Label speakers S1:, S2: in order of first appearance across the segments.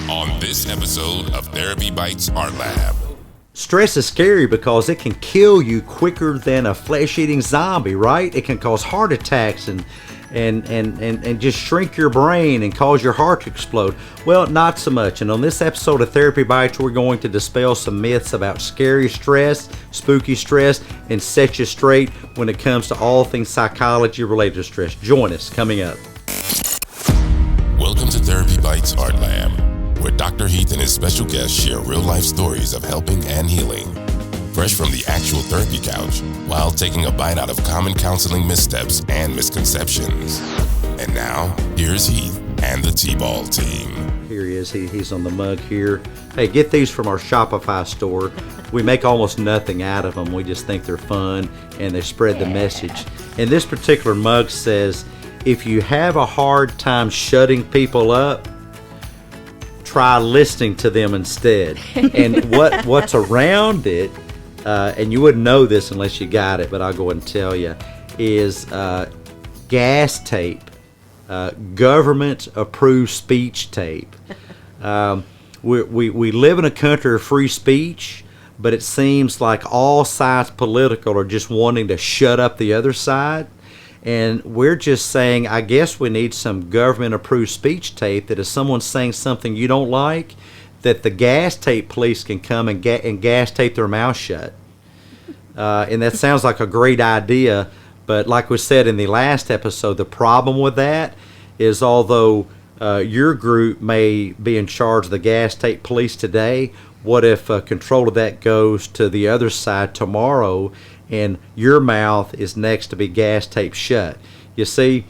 S1: On this episode of Therapy Bites Art Lab.
S2: Stress is scary because it can kill you quicker than a flesh-eating zombie, right? It can cause heart attacks and just shrink your brain and cause your heart to explode. Well, not so much. And on this episode of Therapy Bites, we're going to dispel some myths about scary stress, spooky stress, and set you straight when it comes to all things psychology related to stress. Join us coming up.
S1: Welcome to Therapy Bites Art Lab, where Dr. Heath and his special guests share real-life stories of helping and healing, fresh from the actual therapy couch, while taking a bite out of common counseling missteps and misconceptions. And now, here's Heath and the T-Ball team.
S2: Here he is. He's on the mug here. Hey, get these from our Shopify store. We make almost nothing out of them. We just think they're fun, and they spread the message. And this particular mug says, if you have a hard time shutting people up, try listening to them instead. And what's around it, and you wouldn't know this unless you got it, but I'll go ahead and tell you, is gas tape, government-approved speech tape. We live in a country of free speech, but it seems like all sides political are just wanting to shut up the other side. And we're just saying, I guess we need some government-approved speech tape that if someone's saying something you don't like, that the gas tape police can come and gas tape their mouth shut. And that sounds like a great idea, but like we said in the last episode, the problem with that is although your group may be in charge of the gas tape police today, what if control of that goes to the other side tomorrow and your mouth is next to be gas taped shut? You see,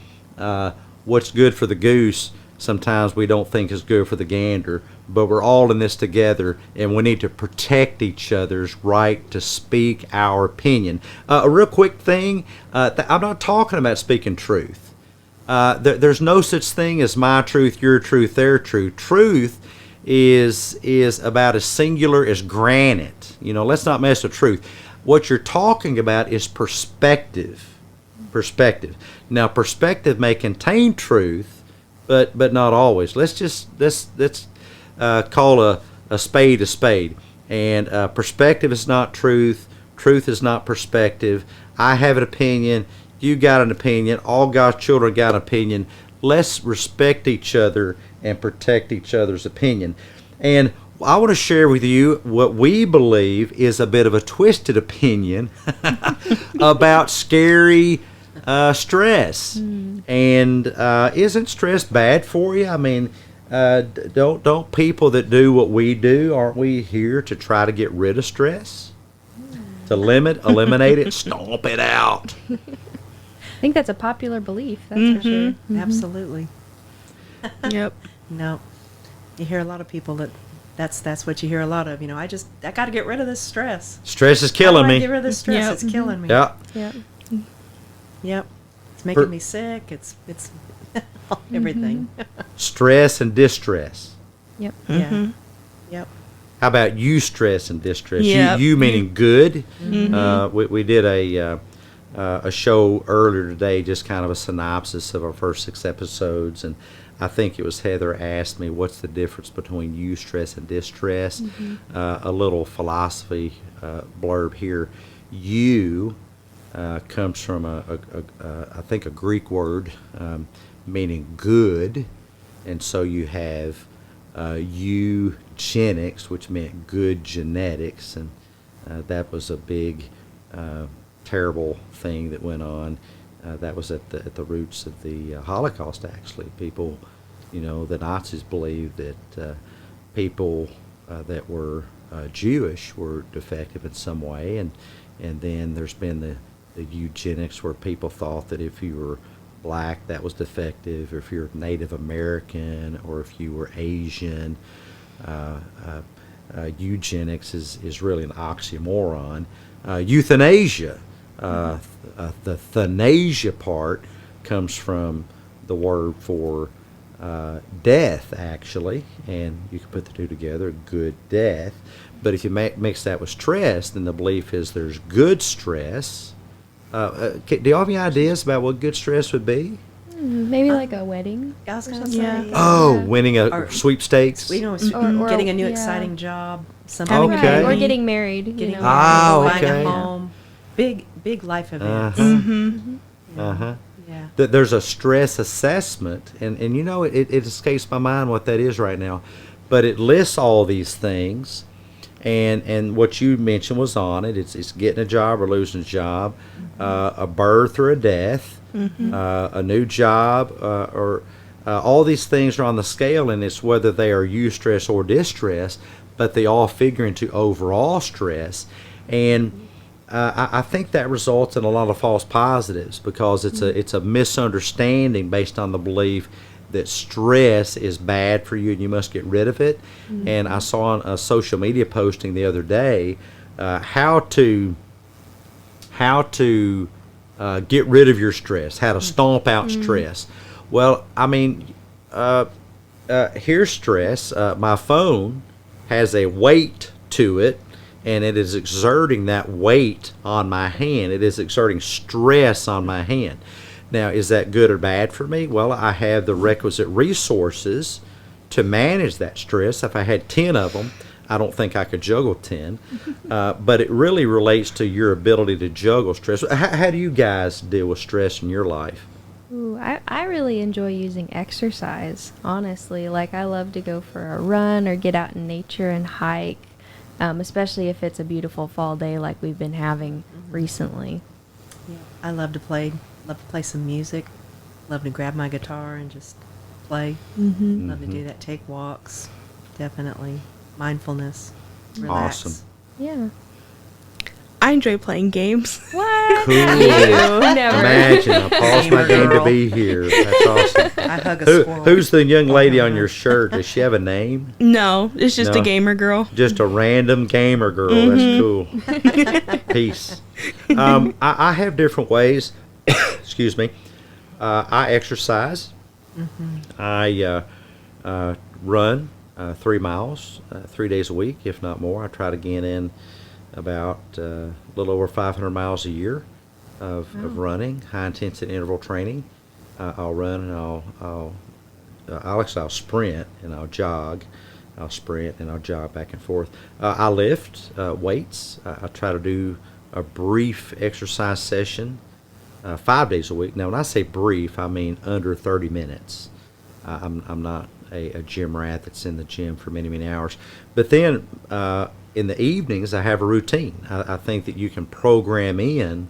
S2: what's good for the goose sometimes we don't think is good for the gander, but we're all in this together and we need to protect each other's right to speak our opinion. A real quick thing, I'm not talking about speaking truth. There's no such thing as my truth, your truth, their truth. Truth is about as singular as granite. You know, let's not mess with truth. What you're talking about is perspective. Now, perspective may contain truth, but not always. Let's call a spade a spade. And perspective is not truth. Truth is not perspective. I have an opinion. You got an opinion. All God's children got an opinion. Let's respect each other and protect each other's opinion. And I want to share with you what we believe is a bit of a twisted opinion about scary stress. And isn't stress bad for you? I mean, don't people that do what we do, aren't we here to try to get rid of stress? To eliminate it, stomp it out.
S3: I think that's a popular belief, that's for sure. Mm-hmm.
S4: Absolutely.
S3: Yep.
S4: No. You hear a lot of people that's what you hear a lot of. You know, I got to get rid of this stress.
S2: Stress is killing me.
S4: Get rid of this stress.
S3: Yep.
S4: It's killing me.
S2: Yeah.
S3: Yep.
S4: Yep. It's making me sick. It's everything.
S2: Stress and distress.
S3: Yep.
S4: Yeah. Yep.
S2: How about eustress and distress?
S3: Yep.
S2: You meaning good.
S3: Mm-hmm.
S2: We did a show earlier today, just kind of a synopsis of our first 6 episodes, and I think it was Heather asked me what's the difference between eustress and distress. A little philosophy blurb here. Eu comes from I think a Greek word meaning good, and so you have eugenics, which meant good genetics, and that was a big terrible thing that went on. That was at the roots of the Holocaust, actually. People, you know, the Nazis believed that people that were Jewish were defective in some way, and then there's been the eugenics where people thought that if you were black, that was defective, or if you're Native American, or if you were Asian. Eugenics is really an oxymoron. Euthanasia. The thanasia part comes from the word for death, actually, and you can put the two together, good death. But if you mix that with stress, then the belief is there's good stress. Do you have any ideas about what good stress would be?
S3: Maybe like a wedding.
S4: I was
S3: or
S4: going to
S3: something.
S4: say.
S2: Oh, winning a
S4: Or-
S2: sweepstakes.
S3: Or-
S4: Getting a new
S3: yeah.
S4: exciting job.
S3: Right,
S2: Okay.
S3: or getting married.
S4: Getting
S3: you know.
S4: married, buying
S2: okay.
S4: a home. Big life events. Yeah.
S2: That there's a stress assessment, and you know, it escapes my mind what that is right now, but it lists all these things, and what you mentioned was on it. It's getting a job or losing a job, a birth or a death, a new job, or all these things are on the scale, and it's whether they are eustress or distress, but they all figure into overall stress, and I think that results in a lot of false positives because it's a misunderstanding based on the belief that stress is bad for you and you must get rid of it. And I saw on a social media posting the other day how to get rid of your stress, how to stomp out stress. Well, I mean, here's stress. My phone has a weight to it, and it is exerting that weight on my hand. It is exerting stress on my hand. Now, is that good or bad for me? Well, I have the requisite resources to manage that stress. If I had 10 of them, I don't think I could juggle 10. But it really relates to your ability to juggle stress. How do you guys deal with stress in your life?
S3: Ooh, I really enjoy using exercise, honestly. Like, I love to go for a run or get out in nature and hike, especially if it's a beautiful fall day like we've been having recently.
S4: Yeah. I love to play some music. Love to grab my guitar and just play. Love to do that. Take walks. Definitely. Mindfulness. Relax.
S2: Awesome.
S3: Yeah.
S5: I enjoy playing games.
S3: What?
S2: Cool.
S3: Never.
S2: Imagine, I paused my
S4: Gamer
S2: game to
S4: girl.
S2: be here. That's awesome.
S4: I hug a squirrel.
S2: Who's the young lady on your shirt? Does she have a name?
S5: No, it's just
S2: No.
S5: a gamer girl.
S2: Just a random gamer girl. That's cool. Peace. I have different ways. Excuse me. I exercise. I run 3 miles 3 days a week, if not more. I try to get in about a little over 500 miles a year of running, high intensity interval training. I'll run and I'll sprint and I'll jog. I'll sprint and I'll jog back and forth. I lift weights. I try to do a brief exercise session 5 days a week. Now, when I say brief, I mean under 30 minutes. I'm not a gym rat that's in the gym for many, many hours. But then in the evenings, I have a routine. I think that you can program in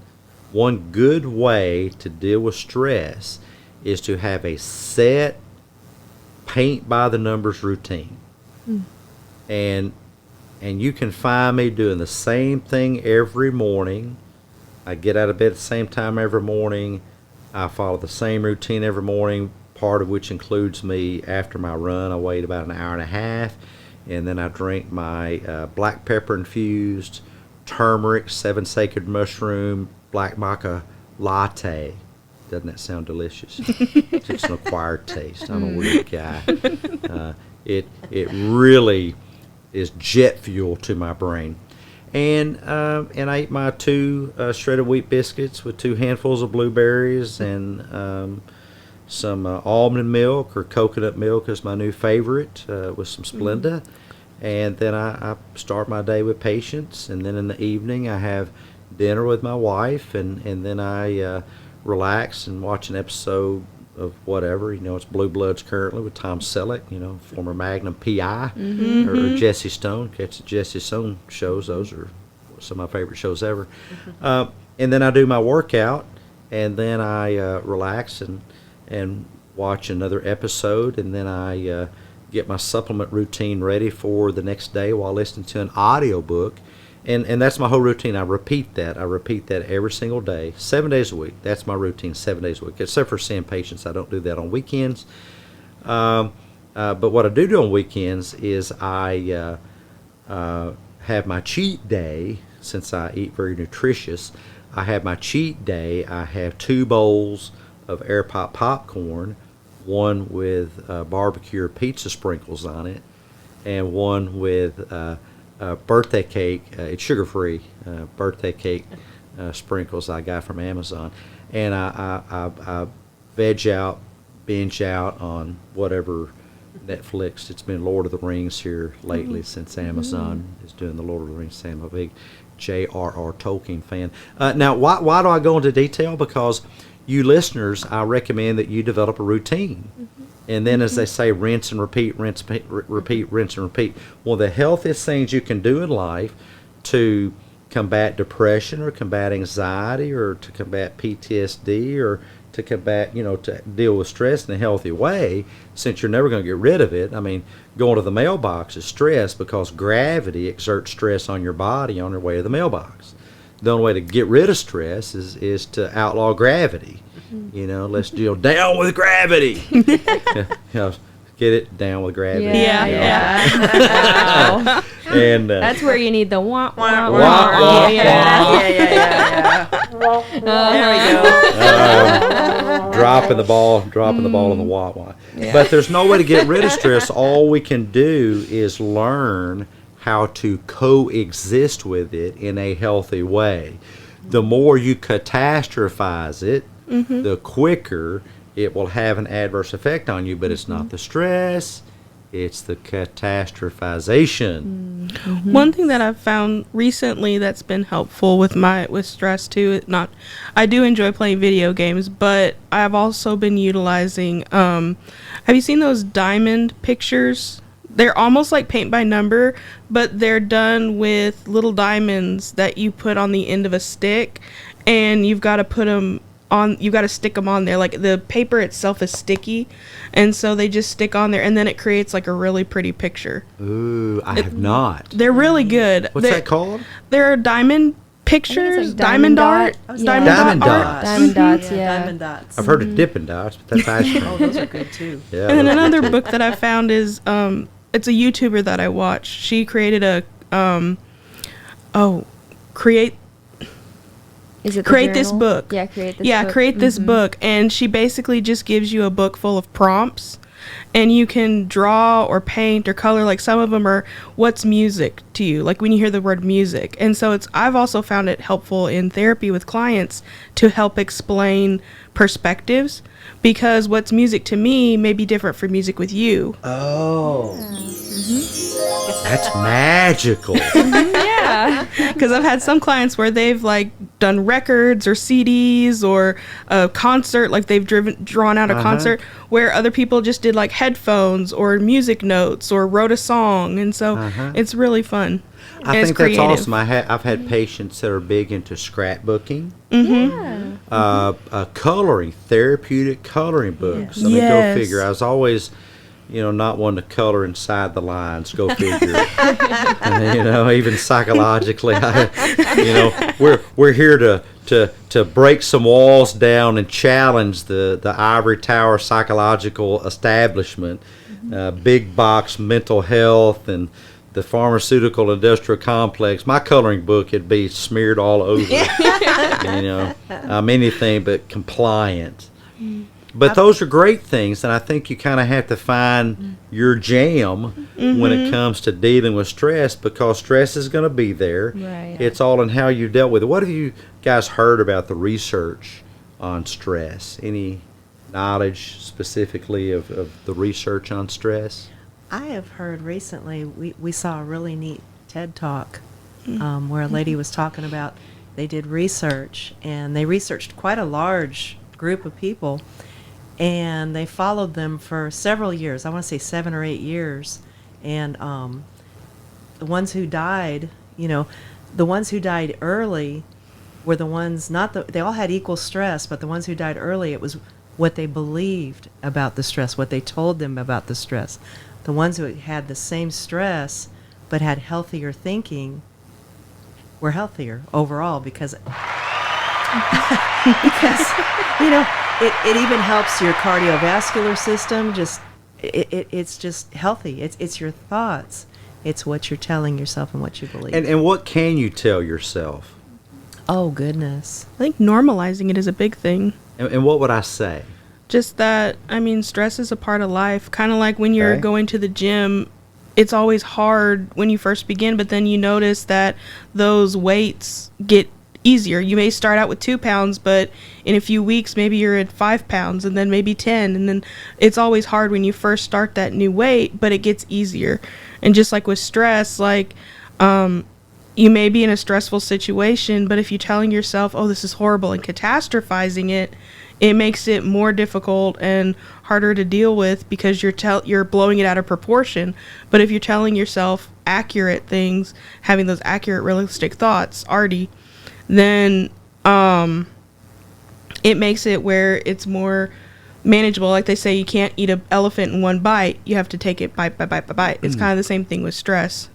S2: one good way to deal with stress is to have a set paint by the numbers routine. And you can find me doing the same thing every morning. I get out of bed at the same time every morning. I follow the same routine every morning, part of which includes me after my run. I wait about an hour and a half, and then I drink my black pepper infused turmeric 7 sacred mushroom black maca latte. Doesn't that sound delicious? It's an acquired taste. I'm a weird guy. It really is jet fuel to my brain. And I ate my 2 shredded wheat biscuits with 2 handfuls of blueberries and some almond milk or coconut milk is my new favorite with some Splenda. And then I start my day with patience. And then in the evening I have dinner with my wife. And then I relax and watch an episode of whatever. It's Blue Bloods currently with Tom Selleck, former Magnum PI, or Jesse Stone. Catch the Jesse Stone shows. Those are some of my favorite shows ever. And then I do my workout, and then I relax and watch another episode, and then I get my supplement routine ready for the next day while listening to an audiobook. And that's my whole routine. I repeat that every single day, 7 days a week. That's my routine, 7 days a week. Except for seeing patients, I don't do that on weekends. But what I do on weekends is I have my cheat day. Since I eat very nutritious, I have my cheat day. I have 2 bowls of air pop popcorn, one with barbecue or pizza sprinkles on it, and one with birthday cake. It's sugar-free birthday cake sprinkles I got from Amazon, and I veg out, binge out on whatever Netflix. It's been Lord of the Rings here lately since Amazon is doing the Lord of the Rings. I'm a big J.R.R. Tolkien fan. Now, why do I go into detail? Because you listeners, I recommend that you develop a routine. And then, as they say, rinse and repeat, rinse, repeat, rinse and repeat. One of the healthiest things you can do in life to combat depression or combat anxiety or to combat PTSD or to combat, to deal with stress in a healthy way, since you're never going to get rid of it. I mean, going to the mailbox is stress because gravity exerts stress on your body on your way to the mailbox. The only way to get rid of stress is to outlaw gravity. Let's deal down with gravity. Get it down with gravity.
S3: Yeah.
S2: And
S3: that's where you need the wah wah wah.
S4: wah. Yeah. There we go.
S2: Dropping the ball in the wah wah. Yeah. But there's no way to get rid of stress. All we can do is learn how to coexist with it in a healthy way. The more you catastrophize it, the quicker it will have an adverse effect on you, but it's not the stress, it's the catastrophization.
S5: One thing that I've found recently that's been helpful with stress too, I do enjoy playing video games, but I've also been utilizing, have you seen those diamond pictures? They're almost like paint by number, but they're done with little diamonds that you put on the end of a stick, and you've got to put them on, you got to stick them on there. Like the paper itself is sticky, and so they just stick on there, and then it creates like a really pretty picture.
S2: Ooh, I have not.
S5: They're really good.
S2: What's that called?
S5: They're diamond pictures,
S3: like
S5: diamond art,
S2: Diamond dots.
S3: Diamond dots, yeah.
S4: Diamond dots.
S2: I've heard of Dippin' Dots, but that's ice cream.
S4: Oh, those are good too.
S2: Yeah,
S5: And then another book that I found is it's a YouTuber that I watch. She created a create this book.
S3: Yeah, create this book.
S5: Yeah, create this book, and she basically just gives you a book full of prompts, and you can draw or paint or color. Like some of them are, what's music to you? Like when you hear the word music. And so I've also found it helpful in therapy with clients to help explain perspectives, because what's music to me may be different from music with you.
S2: Oh. That's magical.
S3: Yeah.
S5: Because I've had some clients where they've like done records or CDs or a concert, like they've drawn out a concert, where other people just did like headphones or music notes or wrote a song, and so it's really fun.
S2: I think that's awesome. I've had patients that are big into scrapbooking, coloring, therapeutic coloring books. I mean, go figure. I was always, not one to color inside the lines. Go figure. And, even psychologically, we're here to break some walls down and challenge the ivory tower psychological establishment, big box mental health, and the pharmaceutical industrial complex. My coloring book would be smeared all over. I'm anything but compliant. But those are great things, and I think you kind of have to find your jam when it comes to dealing with stress, because stress is going to be there.
S3: Right.
S2: It's all in how you dealt with it. What have you guys heard about the research on stress? Any knowledge specifically of the research on stress?
S4: I have heard recently, we saw a really neat TED Talk where a lady was talking about, they did research, and they researched quite a large group of people, and they followed them for several years. I want to say 7 or 8 years. And the ones who died, the ones who died early were the ones, they all had equal stress, but the ones who died early, it was what they believed about the stress, what they told them about the stress. The ones who had the same stress but had healthier thinking were healthier overall, because it even helps your cardiovascular system. It's just healthy. It's your thoughts. It's what you're telling yourself and what you believe.
S2: And what can you tell yourself?
S4: Oh, goodness.
S5: I think normalizing it is a big thing.
S2: And what would I say?
S5: Just that, stress is a part of life. Kind of like when you're going to the gym, it's always hard when you first begin, but then you notice that those weights get easier. You may start out with 2 pounds, but in a few weeks, maybe you're at 5 pounds, and then maybe 10. And then it's always hard when you first start that new weight, but it gets easier. And just like with stress, like, you may be in a stressful situation, but if you're telling yourself, oh, this is horrible, and catastrophizing it, it makes it more difficult and harder to deal with because you're blowing it out of proportion. But if you're telling yourself accurate things, having those accurate, realistic thoughts, A.R.T, then it makes it where it's more manageable. Like they say, you can't eat an elephant in one bite. You have to take it bite by bite by bite. It's kind of the same thing with stress.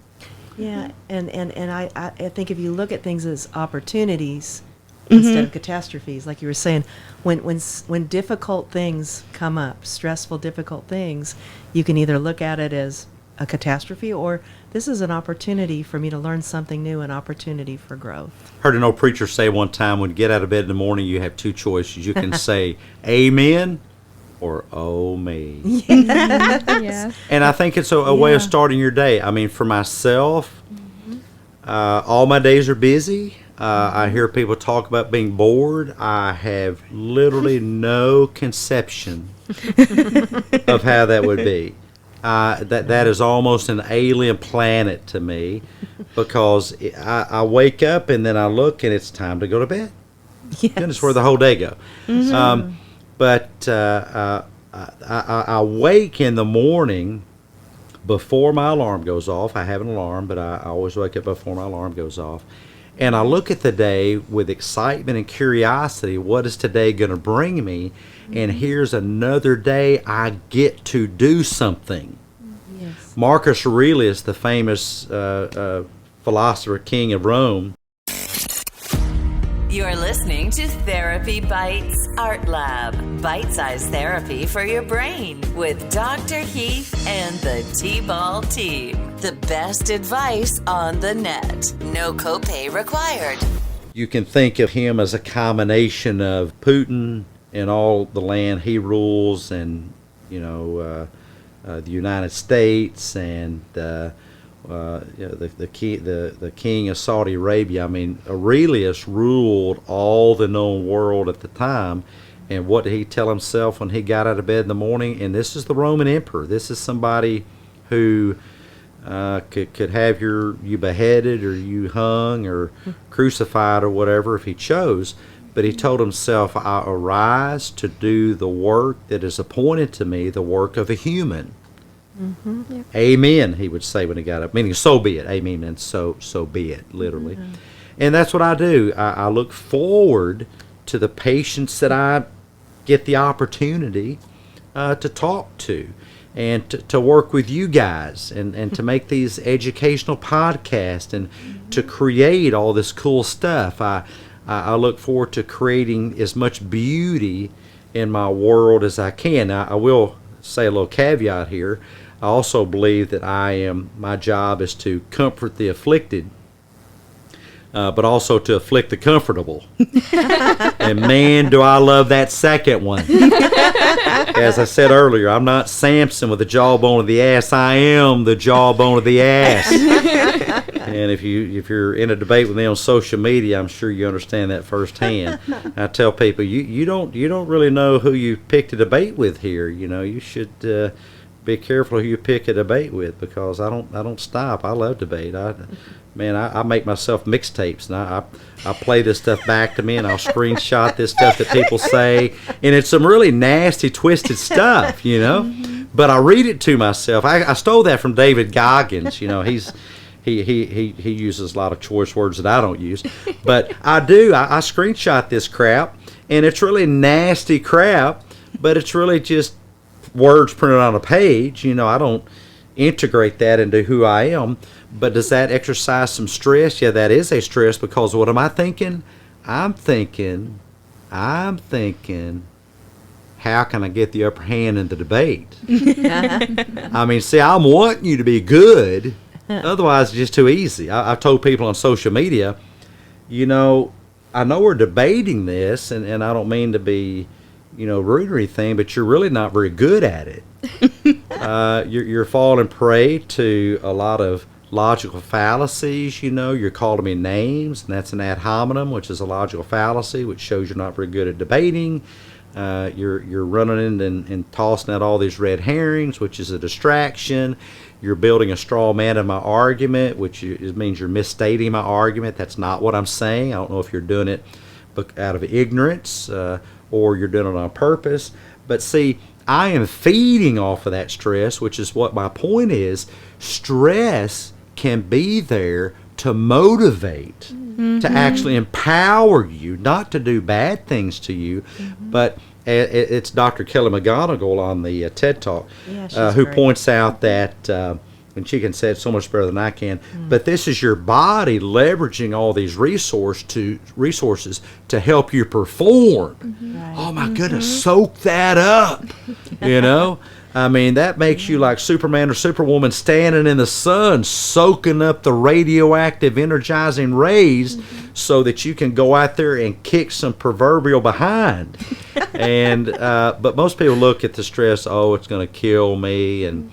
S4: Yeah, and I think if you look at things as opportunities instead of catastrophes, like you were saying, when difficult things come up, stressful, difficult things, you can either look at it as a catastrophe or this is an opportunity for me to learn something new, an opportunity for growth.
S2: Heard an old preacher say one time, when you get out of bed in the morning, you have two choices. You can say amen or oh me.
S3: Yeah.
S2: And I think it's a way of starting your day. I mean, for myself, all my days are busy. I hear people talk about being bored. I have literally no conception of how that would be. That is almost an alien planet to me, because I wake up and then I look and it's time to go to bed.
S4: Yes.
S2: Goodness, where the whole day go. But I wake in the morning before my alarm goes off. I have an alarm, but I always wake up before my alarm goes off. And I look at the day with excitement and curiosity. What is today going to bring me? And here's another day I get to do something.
S4: Yes.
S2: Marcus Aurelius, the famous philosopher king of Rome.
S6: You're listening to Therapy Bites Art Lab, bite-sized therapy for your brain with Dr. Heath and the T-Ball team. The best advice on the net. No copay required.
S2: You can think of him as a combination of Putin and all the land he rules, and the United States, and the king of Saudi Arabia. I mean, Aurelius ruled all the known world at the time. And what did he tell himself when he got out of bed in the morning? And this is the Roman emperor. This is somebody who could have you beheaded, or you hung, or crucified, or whatever if he chose. But he told himself, I arise to do the work that is appointed to me, the work of a human. Yep. Amen, he would say when he got up, meaning so be it. Amen, and so be it, literally. And that's what I do. I look forward to the patients that I get the opportunity to talk to, and to work with you guys, and to make these educational podcasts, and to create all this cool stuff. I look forward to creating as much beauty in my world as I can. Now, I will say a little caveat here. I also believe that my job is to comfort the afflicted, but also to afflict the comfortable. And man, do I love that second one. As I said earlier, I'm not Samson with the jawbone of the ass. I am the jawbone of the ass. And if you're in a debate with me on social media, I'm sure you understand that firsthand. I tell people, you don't really know who you pick to debate with here. You should be careful who you pick a debate with, because I don't stop. I love debate. I make myself mixtapes, and I play this stuff back to me, and I'll screenshot this stuff that people say, and it's some really nasty, twisted stuff, But I read it to myself. I stole that from David Goggins. He uses a lot of choice words that I don't use, but I do. I screenshot this crap, and it's really nasty crap, but it's really just words printed on a page. I don't integrate that into who I am. But does that exercise some stress? Yeah, that is a stress, because what am I thinking? I'm thinking, how can I get the upper hand in the debate? I mean, see, I'm wanting you to be good. Otherwise, it's just too easy. I've told people on social media, I know we're debating this, and I don't mean to be, rude or anything, but you're really not very good at it. You're falling prey to a lot of logical fallacies, you're calling me names, and that's an ad hominem, which is a logical fallacy, which shows you're not very good at debating. You're running in and tossing out all these red herrings, which is a distraction. You're building a straw man in my argument, which means you're misstating my argument. That's not what I'm saying. I don't know if you're doing it out of ignorance or you're doing it on purpose. But see, I am feeding off of that stress, which is what my point is. Stress can be there to motivate, to actually empower you, not to do bad things to you. But it's Dr. Kelly McGonigal on the TED Talk who points out that, and she can say it so much better than I can, but this is your body leveraging all these resources to help you perform.
S4: Right.
S2: Oh my goodness, soak that up, I mean, that makes you like Superman or Superwoman standing in the sun, soaking up the radioactive energizing rays so that you can go out there and kick some proverbial behind. And but most people look at the stress, it's going to kill me, and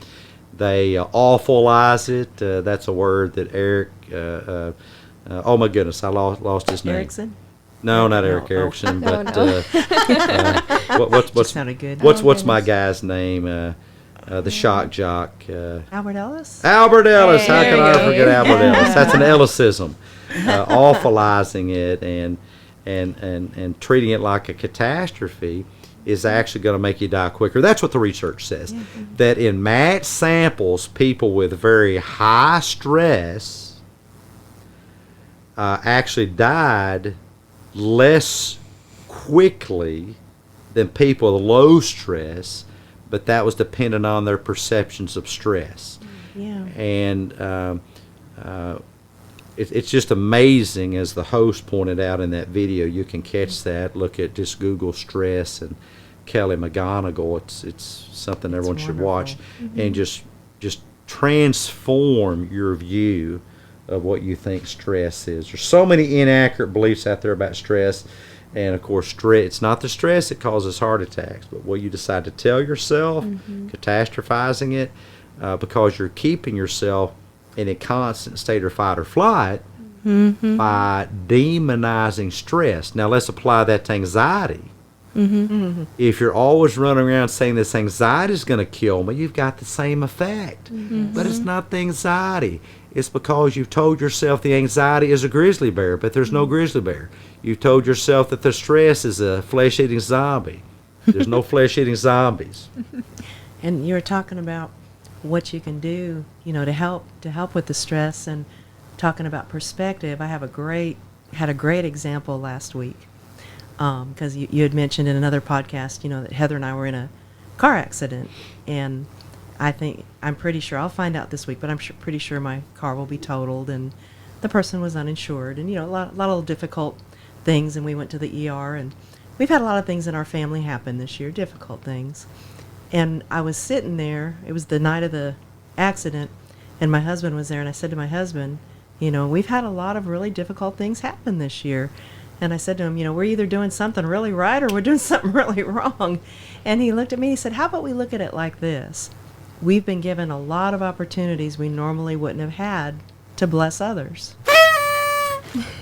S2: they awfulize it. That's a word that Eric, oh my goodness, I lost his name.
S4: Erickson?
S2: No, not Eric Erickson, but what's
S4: sounded good.
S2: What's my guy's name? The shock jock.
S4: Albert Ellis?
S2: Albert Ellis. How
S3: There
S2: can
S3: you
S2: I
S3: go.
S2: forget Albert Ellis? That's an Ellisism. Awfulizing it and treating it like a catastrophe is actually going to make you die quicker. That's what the research says. That in matched samples, people with very high stress actually died less quickly than people with low stress, but that was dependent on their perceptions of stress.
S4: Yeah.
S2: And it's just amazing, as the host pointed out in that video. You can catch that. Look at just Google stress and Kelly McGonigal. It's something everyone should watch, and just transform your view of what you think stress is. There's so many inaccurate beliefs out there about stress, and of course, it's not the stress that causes heart attacks, but what you decide to tell yourself, catastrophizing it, because you're keeping yourself in a constant state of fight or flight by demonizing stress. Now, let's apply that to anxiety. If you're always running around saying this anxiety is going to kill me, you've got the same effect. But it's not the anxiety. It's because you've told yourself the anxiety is a grizzly bear, but there's no grizzly bear. You've told yourself that the stress is a flesh-eating zombie. There's no flesh-eating zombies.
S4: And you were talking about what you can do, to help with the stress, and talking about perspective. I had a great example last week, because you had mentioned in another podcast, that Heather and I were in a car accident, and I'm pretty sure, I'll find out this week, but I'm pretty sure my car will be totaled, and the person was uninsured, and a lot of difficult things, and we went to the ER, and we've had a lot of things in our family happen this year, difficult things. And I was sitting there, it was the night of the accident, and my husband was there, and I said to my husband, we've had a lot of really difficult things happen this year. And I said to him, we're either doing something really right or we're doing something really wrong. And he looked at me and he said, how about we look at it like this? We've been given a lot of opportunities we normally wouldn't have had to bless others.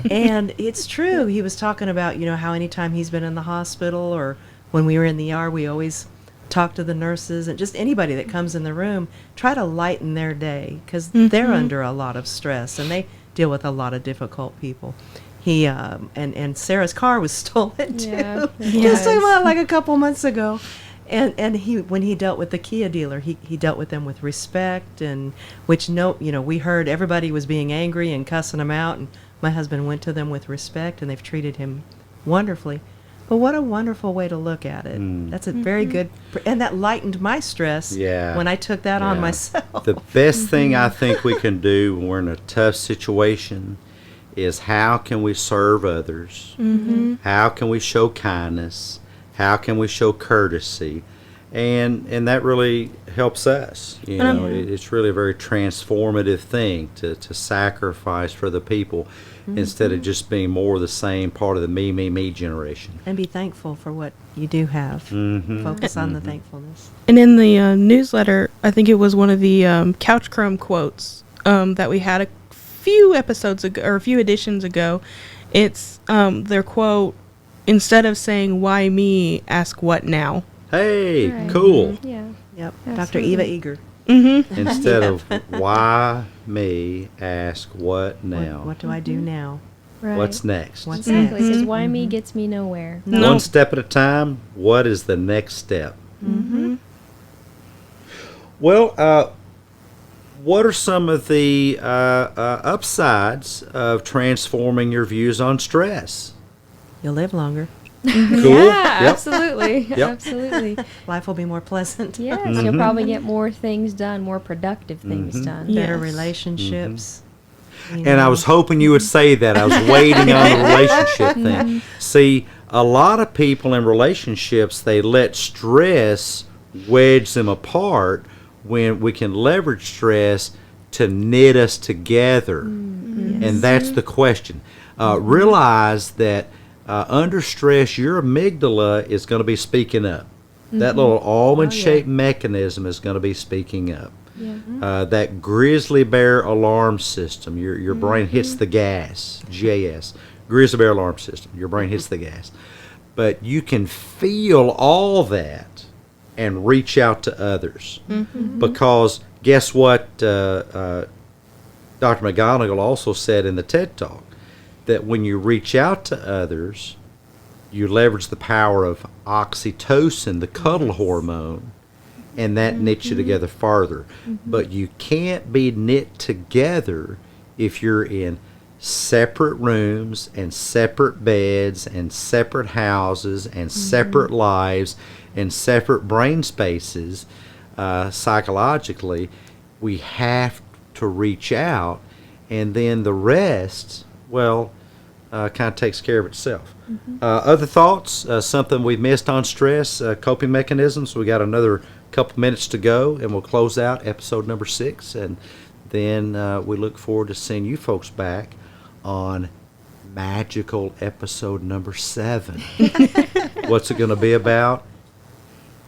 S4: And it's true. He was talking about, how anytime he's been in the hospital or when we were in the ER, we always talk to the nurses and just anybody that comes in the room, try to lighten their day, because they're under a lot of stress and they deal with a lot of difficult people. He and Sarah's car was stolen too, just like a couple months ago. And he, when he dealt with the Kia dealer, he dealt with them with respect, and we heard everybody was being angry and cussing him out, and my husband went to them with respect, and they've treated him wonderfully. But what a wonderful way to look at it. That's a very good, and that lightened my stress when I took that on myself.
S2: The best thing I think we can do when we're in a tough situation is how can we serve others? How can we show kindness? How can we show courtesy? And that really helps us. It's really a very transformative thing to sacrifice for the people instead of just being more of the same part of the me generation.
S4: And be thankful for what you do have. Focus on the thankfulness.
S5: And in the newsletter, I think it was one of the Couch Crumb quotes that we had a few episodes ago, or a few editions ago. It's their quote, instead of saying, why me, ask what now.
S2: Hey,
S3: Right.
S2: cool.
S3: Yeah.
S4: Yep. Dr.
S3: Absolutely.
S4: Eva Eager.
S2: Instead of why me, ask what now.
S4: What do I do now?
S3: Right.
S2: What's next?
S4: What's
S3: Exactly,
S4: next?
S3: because why me gets me nowhere.
S5: No.
S2: One step at a time. What is the next step? Well, what are some of the upsides of transforming your views on stress?
S4: You'll live longer.
S2: Cool.
S3: Yeah,
S2: Yep.
S3: absolutely.
S2: Yep.
S3: Absolutely.
S4: Life will be more pleasant.
S3: Yes, you'll probably get more things done, more productive things done.
S5: Yeah.
S4: Better
S5: Yes.
S4: relationships. you
S2: And I
S4: know.
S2: was hoping you would say that. I was waiting on the relationship thing. See, a lot of people in relationships, they let stress wedge them apart when we can leverage stress to knit us together. And that's the question. Realize that under stress, your amygdala is going to be speaking up. That little almond-shaped mechanism is going to be speaking up.
S3: Yeah.
S2: That grizzly bear alarm system, your brain hits the gas, GAS, grizzly bear alarm system, your brain hits the gas. But you can feel all that and reach out to others. Because guess what Dr. McGonigal also said in the TED Talk, that when you reach out to others, you leverage the power of oxytocin, the cuddle hormone, and that knits you together farther. But you can't be knit together if you're in separate rooms and separate beds and separate houses and separate lives and separate brain spaces. Psychologically, we have to reach out, and then the rest, well, kind of takes care of itself. Other thoughts, something we've missed on stress, coping mechanisms. We got another couple minutes to go, and we'll close out episode number 6, and then we look forward to seeing you folks back on magical episode number 7. What's it going to be about?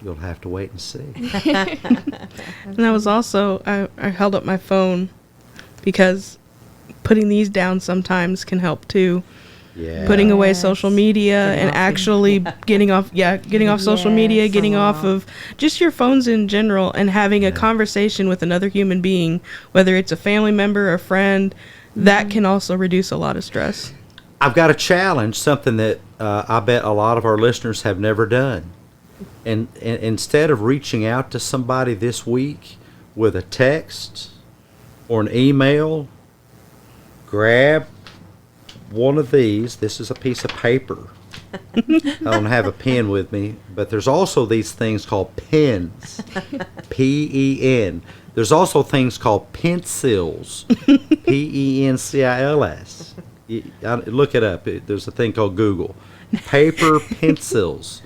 S2: You'll have to wait and see.
S5: And I was also, I held up my phone because putting these down sometimes can help too.
S2: Yeah.
S5: Putting away
S3: Yes.
S5: social media
S4: Getting
S5: and
S4: off
S5: actually getting off social media,
S3: Yes.
S5: getting off of just your phones in general, and having a conversation with another human being, whether it's a family member, a friend, that can also reduce a lot of stress.
S2: I've got a challenge, something that I bet a lot of our listeners have never done. And instead of reaching out to somebody this week with a text or an email, grab one of these. This is a piece of paper. I don't have a pen with me, but there's also these things called pens. P-E-N. There's also things called pencils. P-E-N-C-I-L-S. Look it up. There's a thing called Google. Paper pencils.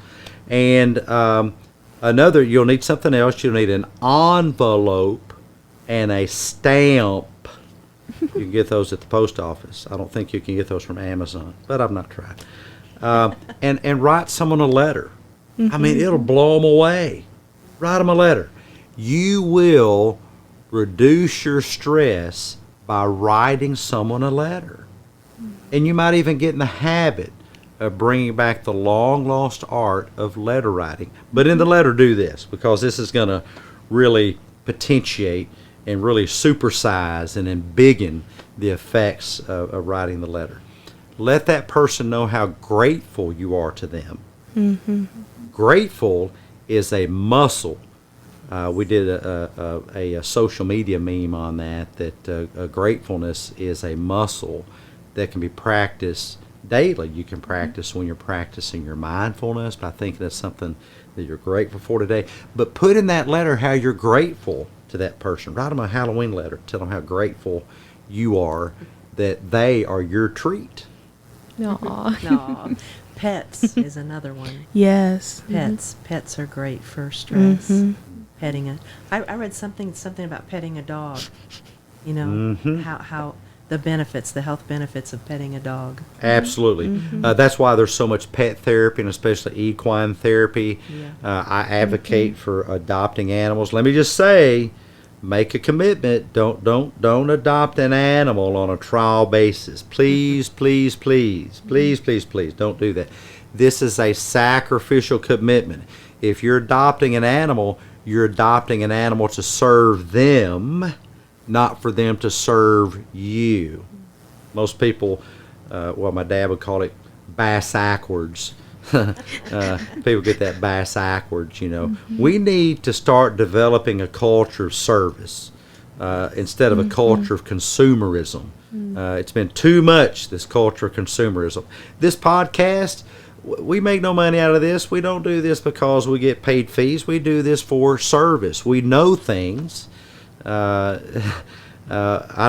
S2: And you'll need something else. You'll need an envelope and a stamp. You can get those at the post office. I don't think you can get those from Amazon, but I've not tried. And write someone a letter. I mean, it'll blow them away. Write them a letter. You will reduce your stress by writing someone a letter. And you might even get in the habit of bringing back the long-lost art of letter writing. But in the letter, do this, because this is going to really potentiate and really supersize and embiggen the effects of writing the letter. Let that person know how grateful you are to them. Grateful is a muscle. We did a social media meme on that gratefulness is a muscle that can be practiced daily. You can practice when you're practicing your mindfulness by thinking of something that you're grateful for today. But put in that letter how you're grateful to that person. Write them a Halloween letter. Tell them how grateful you are that they are your treat.
S3: Aw.
S4: No. Pets is another one.
S5: Yes.
S4: Pets are great for stress. Petting it. I read something about petting a dog. You know, how the benefits, the health benefits of petting a dog.
S2: Absolutely. That's why there's so much pet therapy, and especially equine therapy.
S4: Yeah.
S2: I advocate for adopting animals. Let me just say, make a commitment. Don't adopt an animal on a trial basis. Please, please, please, please, please, please, don't do that. This is a sacrificial commitment. If you're adopting an animal, you're adopting an animal to serve them, not for them to serve you. Most people, my dad would call it bass-ackwards. People get that bass-ackwards, We need to start developing a culture of service instead of a culture of consumerism. It's been too much, this culture of consumerism. This podcast, we make no money out of this. We don't do this because we get paid fees. We do this for service. We know things. I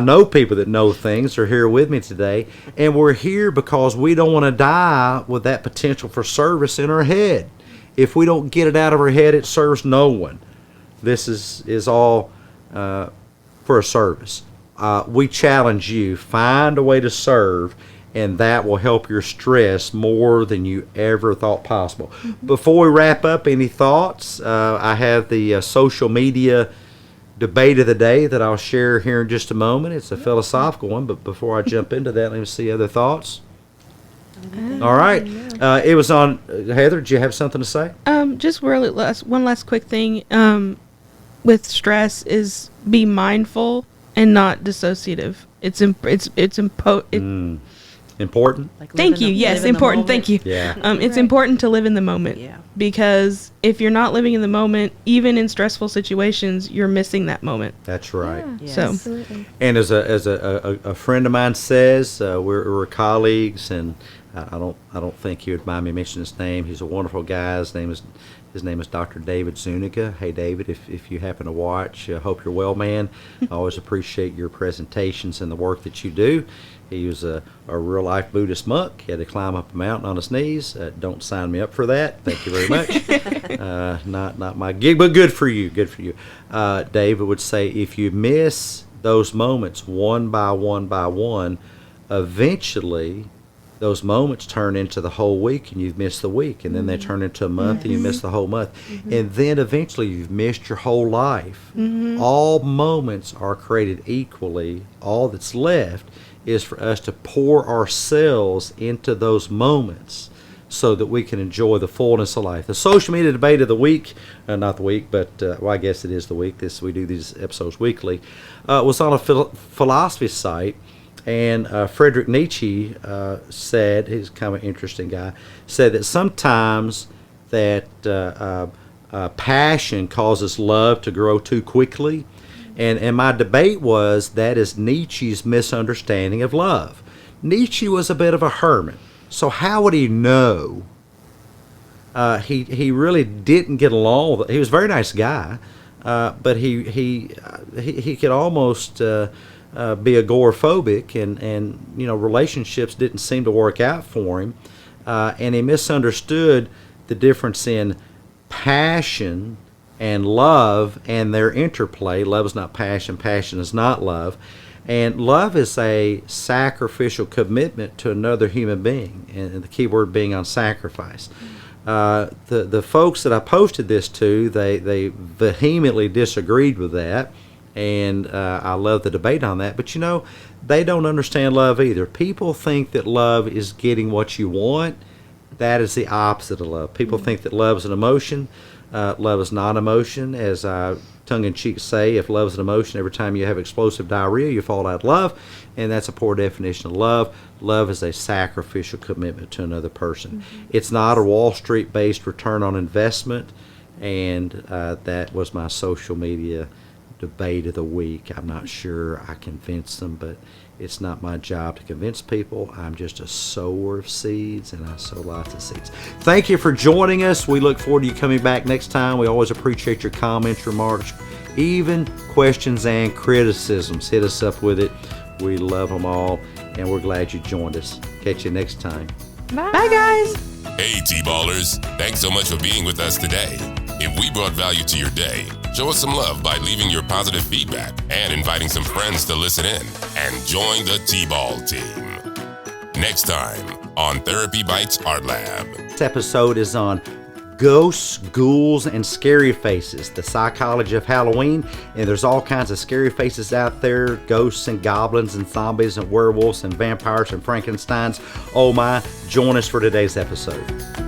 S2: know people that know things are here with me today, and we're here because we don't want to die with that potential for service in our head. If we don't get it out of our head, it serves no one. This is all for a service. We challenge you, find a way to serve, and that will help your stress more than you ever thought possible. Before we wrap up, any thoughts? I have the social media debate of the day that I'll share here in just a moment. It's a philosophical one, but before I jump into that, let me see other thoughts. All right. It was on, Heather, did you have something to say?
S5: Just really one last quick thing with stress is be mindful and not dissociative. It's
S2: important.
S4: Like
S5: Thank you. Yes, important. Thank you.
S2: Yeah.
S5: It's important to live in the moment.
S4: Yeah.
S5: Because if you're not living in the moment, even in stressful situations, you're missing that moment.
S2: That's right.
S3: Yeah,
S4: Yes.
S5: So,
S3: absolutely.
S2: And as a friend of mine says, we're colleagues, and I don't think he would mind me mentioning his name. He's a wonderful guy. His name is Dr. David Zuniga. Hey, David, if you happen to watch, I hope you're well, man. I always appreciate your presentations and the work that you do. He was a real-life Buddhist monk. He had to climb up a mountain on his knees. Don't sign me up for that. Thank you very much. Not my gig, but good for you. Good for you. David would say, if you miss those moments one by one, eventually those moments turn into the whole week, and you've missed the week, and then they turn into a month, and you miss the whole month, and then eventually you've missed your whole life. All moments are created equally. All that's left is for us to pour ourselves into those moments so that we can enjoy the fullness of life. The social media debate of the week, not the week, but I guess it is the week. We do these episodes weekly, was on a philosophy site. And Friedrich Nietzsche said, he's kind of an interesting guy, said that sometimes that passion causes love to grow too quickly. And my debate was, that is Nietzsche's misunderstanding of love. Nietzsche was a bit of a hermit. So how would he know? He really didn't get along with it. He was a very nice guy, but he could almost be agoraphobic, and relationships didn't seem to work out for him, and he misunderstood the difference in passion and love and their interplay. Love is not passion, passion is not love, and love is a sacrificial commitment to another human being, and the key word being on sacrifice. The folks that I posted this to, they vehemently disagreed with that. And I love the debate on that. But, they don't understand love either. People think that love is getting what you want. That is the opposite of love. People think that love is an emotion. Love is not emotion. As I tongue-in-cheek say, if love is an emotion, every time you have explosive diarrhea, you fall out of love. And that's a poor definition of love. Love is a sacrificial commitment to another person. It's not a Wall Street-based return on investment. And that was my social media debate of the week. I'm not sure I convinced them, but it's not my job to convince people. I'm just a sower of seeds, and I sow lots of seeds. Thank you for joining us. We look forward to you coming back next time. We always appreciate your comments, remarks, even questions and criticisms. Hit us up with it. We love them all, and we're glad you joined us. Catch you next time.
S5: Bye guys.
S1: Hey, T-Ballers, thanks so much for being with us today. If we brought value to your day, show us some love by leaving your positive feedback and inviting some friends to listen in and join the T-Ball team. Next time on Therapy Bites Art Lab.
S2: This episode is on Ghosts, ghouls, and scary faces, the psychology of Halloween. And there's all kinds of scary faces out there, ghosts and goblins and zombies and werewolves and vampires and Frankensteins. Oh my, join us for today's episode.